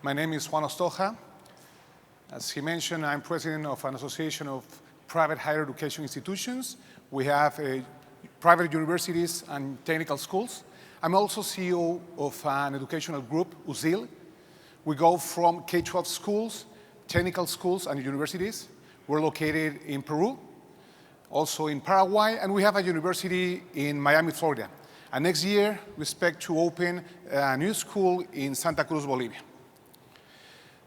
My name is Juan Ostoja. As he mentioned, I'm president of an association of private higher education institutions. We have private universities and technical schools. I'm also CEO of an educational group, USIL. We go from K-12 schools, technical schools, and universities. We're located in Peru, also in Paraguay, and we have a university in Miami, Florida. And next year, we expect to open a new school in Santa Cruz, Bolivia.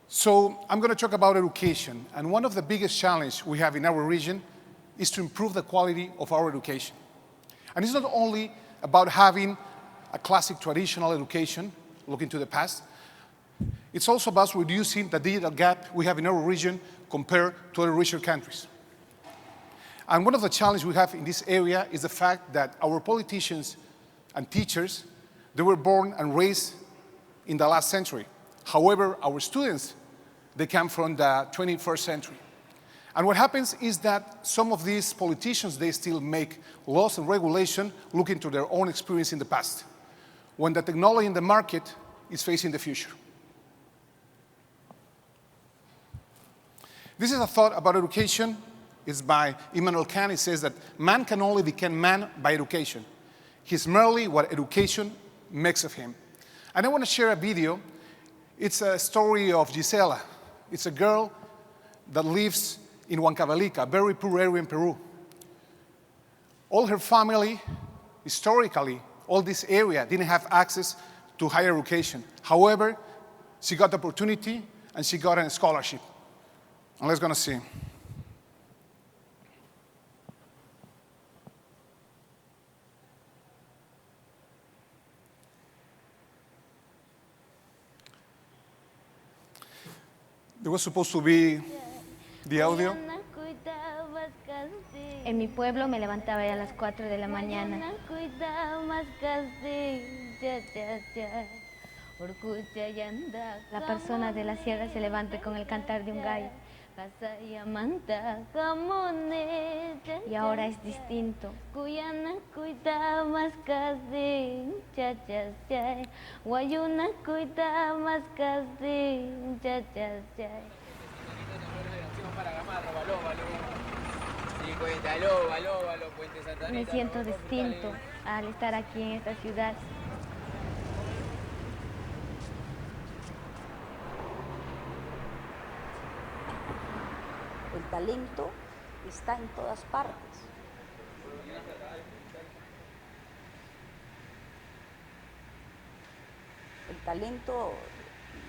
So I'm going to talk about education. And one of the biggest challenges we have in our region is to improve the quality of our education. And it's not only about having a classic traditional education, looking to the past. It's also about reducing the digital gap we have in our region compared to other richer countries. And one of the challenges we have in this area is the fact that our politicians and teachers, they were born and raised in the last century. However, our students, they come from the 21st century. And what happens is that some of these politicians, they still make laws and regulation looking to their own experience in the past, when the technology in the market is facing the future. This is a thought about education. It's by Immanuel Kant. It says that man can only become man by education. He's merely what education makes of him. And I want to share a video. It's a story of Gisela. It's a girl that lives in Huancavelica, a very poor area in Peru. All her family, historically, all this area didn't have access to higher education. However, she got the opportunity and she got a scholarship. And let's go and see. There was supposed to be the audio. En mi pueblo me levantaba ya a las 4 de la mañana. La persona de la sierra se levanta con el cantar de un gallo. Y ahora es distinto. Me siento distinto al estar aquí en esta ciudad. El talento está en todas partes. El talento,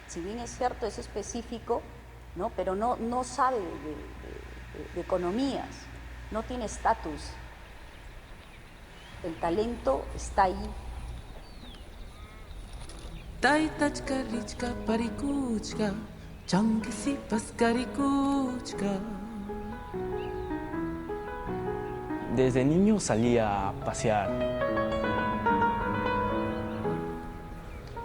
si bien es cierto, es específico, ¿no? Pero no sabe de economías, no tiene estatus. El talento está ahí. Desde niño salía a pasear.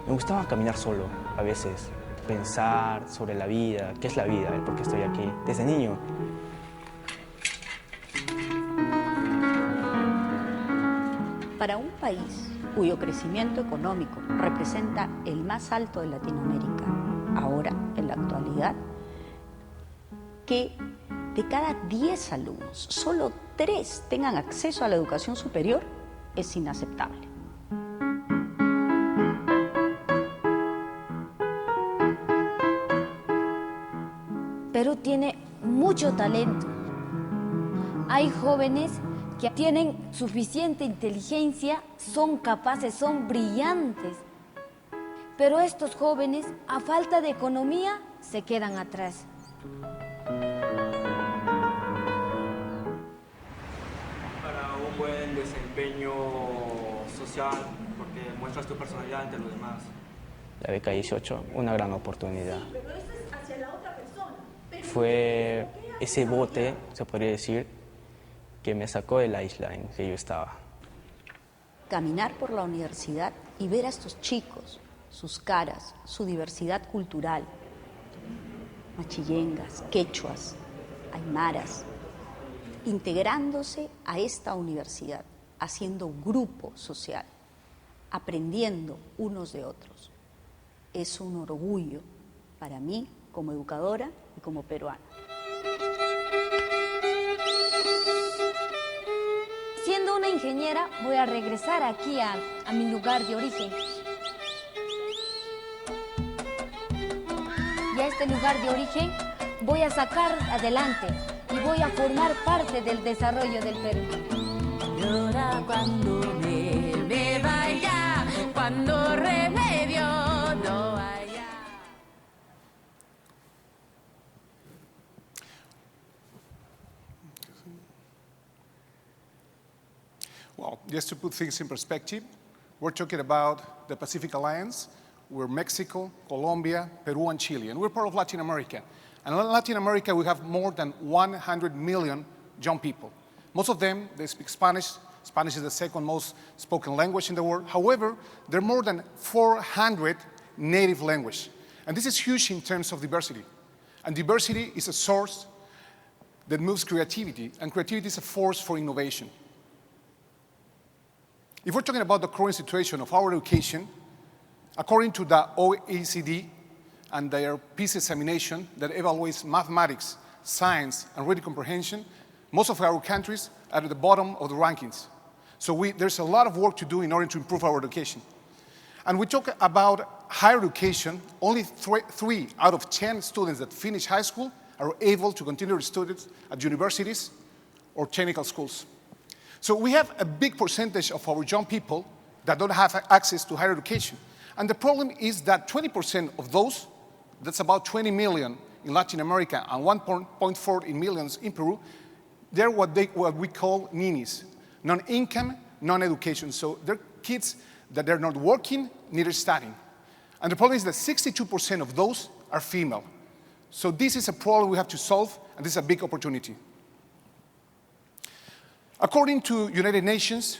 Me gustaba caminar solo, a veces, pensar sobre la vida, qué es la vida, el por qué estoy aquí, desde niño. Para un país cuyo crecimiento económico representa el más alto de Latinoamérica, ahora, en la actualidad, que de cada 10 alumnos, solo 3 tengan acceso a la educación superior, es inaceptable. Perú tiene mucho talento. Hay jóvenes que tienen suficiente inteligencia, son capaces, son brillantes. Pero estos jóvenes, a falta de economía, se quedan atrás. Para un buen desempeño social, porque muestras tu personalidad ante los demás. La beca 18, una gran oportunidad. Sí, pero eso es hacia la otra persona. Pero fue ese bote, se podría decir, que me sacó de la isla en que yo estaba. Caminar por la universidad y ver a estos chicos, sus caras, su diversidad cultural, machillengas, quechuas, aymaras, integrándose a esta universidad, haciendo grupo social, aprendiendo unos de otros. Es un orgullo para mí como educadora y como peruana. Siendo una ingeniera, voy a regresar aquí a mi lugar de origen. Y a este lugar de origen voy a sacar adelante y voy a formar parte del desarrollo del Perú. Llora cuando me vaya, cuando remedio no haya. Well, just to put things in perspective, we're talking about the Pacific Alliance. We're Mexico, Colombia, Peru, and Chile, and we're part of Latin America. And in Latin America, we have more than 100 million young people. Most of them, they speak Spanish. Spanish is the second most spoken language in the world. However, there are more than 400 native languages. And this is huge in terms of diversity. And diversity is a source that moves creativity, and creativity is a force for innovation. If we're talking about the current situation of our education, according to the OECD and their PISA examination that evaluates mathematics, science, and reading comprehension, most of our countries are at the bottom of the rankings. So there's a lot of work to do in order to improve our education. And we talk about higher education, only 3 out of 10 students that finish high school are able to continue their studies at universities or technical schools. So we have a big percentage of our young people that don't have access to higher education. And the problem is that 20% of those, that's about 20 million in Latin America and 1.4 millions in Peru, they're what we call ninis, non-income, non-education. So they're kids that they're not working, neither studying. And the problem is that 62% of those are female. So this is a problem we have to solve, and this is a big opportunity. According to United Nations,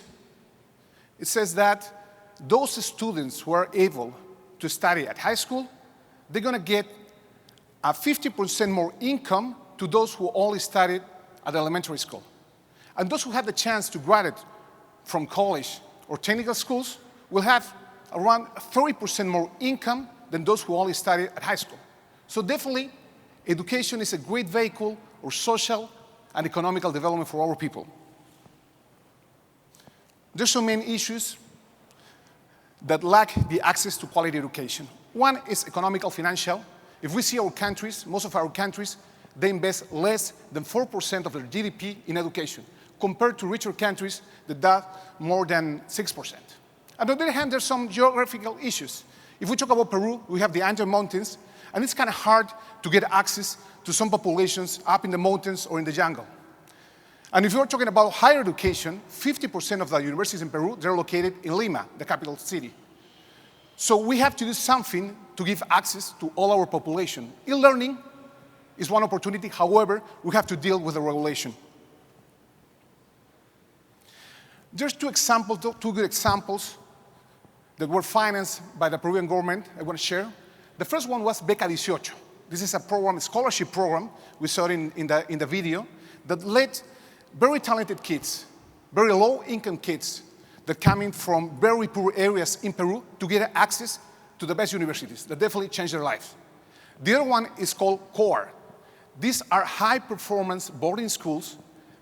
it says that those students who are able to study at high school, they're going to get a 50% more income to those who only studied at elementary school. And those who have the chance to graduate from college or technical schools will have around 30% more income than those who only studied at high school. So definitely, education is a great vehicle for social and economical development for our people. There's some main issues that lack the access to quality education. One is economical, financial. If we see our countries, most of our countries, they invest less than 4% of their GDP in education, compared to richer countries that do more than 6%. On the other hand, there's some geographical issues. If we talk about Peru, we have the Andes Mountains, and it's kind of hard to get access to some populations up in the mountains or in the jungle. And if you're talking about higher education, 50% of the universities in Peru, they're located in Lima, the capital city. So we have to do something to give access to all our population. E-learning is one opportunity. However, we have to deal with the regulation. There's two good examples that were financed by the Peruvian government I want to share. The first one was Beca 18. This is a program, a scholarship program, we saw it in the video, that led very talented kids, very low-income kids that coming from very poor areas in Peru to get access to the best universities that definitely changed their lives. The other one is called CORE. These are high-performance boarding schools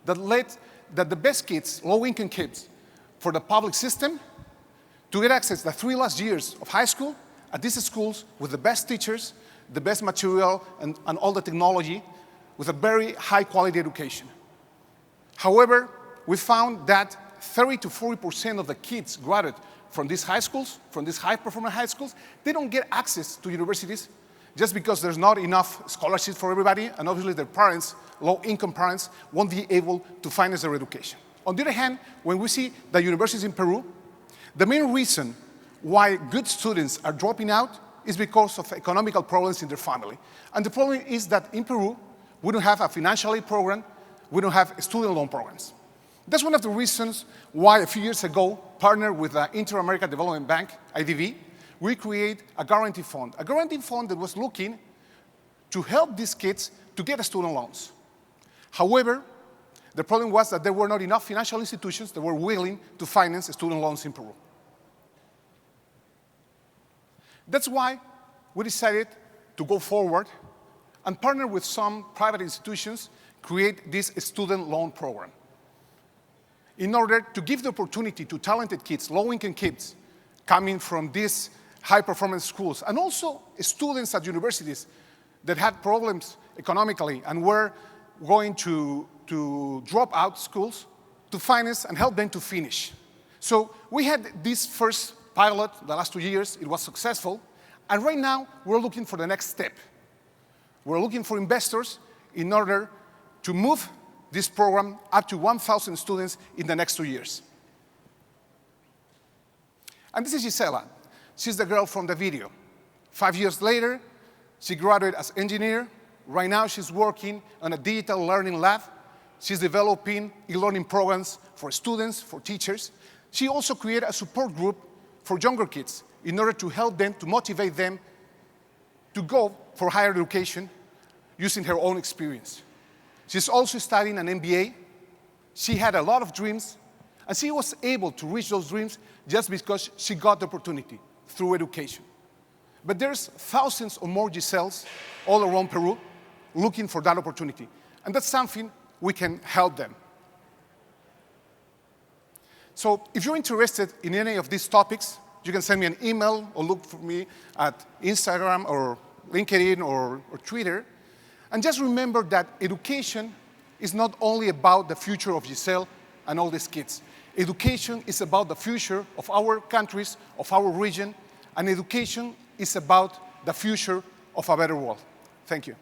that led the best kids, low-income kids, for the public system to get access the 3 last years of high school at these schools with the best teachers, the best material, and all the technology with a very high-quality education. However, we found that 30 to 40% of the kids graduate from these high schools, from these high-performance high schools, they don't get access to universities just because there's not enough scholarships for everybody, and obviously their parents, low-income parents, won't be able to finance their education. On the other hand, when we see the universities in Peru, the main reason why good students are dropping out is because of economical problems in their family. And the problem is that in Peru, we don't have a financial aid program, we don't have student loan programs. That's one of the reasons why a few years ago, partnered with the Inter-American Development Bank, IDB, we create a guarantee fund that was looking to help these kids to get student loans. However, the problem was that there were not enough financial institutions that were willing to finance student loans in Peru. That's why we decided to go forward and partner with some private institutions, create this student loan program in order to give the opportunity to talented kids, low-income kids, coming from these high-performance schools, and also students at universities that had problems economically and were going to drop out schools, to finance and help them to finish. So we had this first pilot the last 2 years. It was successful. And right now, we're looking for the next step. We're looking for investors in order to move this program up to 1,000 students in the next 2 years. And this is Gisela. She's the girl from the video. 5 years later, she graduated as engineer. Right now, she's working on a digital learning lab. She's developing e-learning programs for students, for teachers. She also created a support group for younger kids in order to help them, to motivate them to go for higher education using her own experience. She's also studying an MBA. She had a lot of dreams, and she was able to reach those dreams just because she got the opportunity through education. But there's thousands or more Giselles all around Peru looking for that opportunity. And that's something we can help them. So if you're interested in any of these topics, you can send me an email or look for me at Instagram or LinkedIn or Twitter. And just remember that education is not only about the future of Giselle and all these kids. Education is about the future of our countries, of our region, and education is about the future of a better world. Thank you.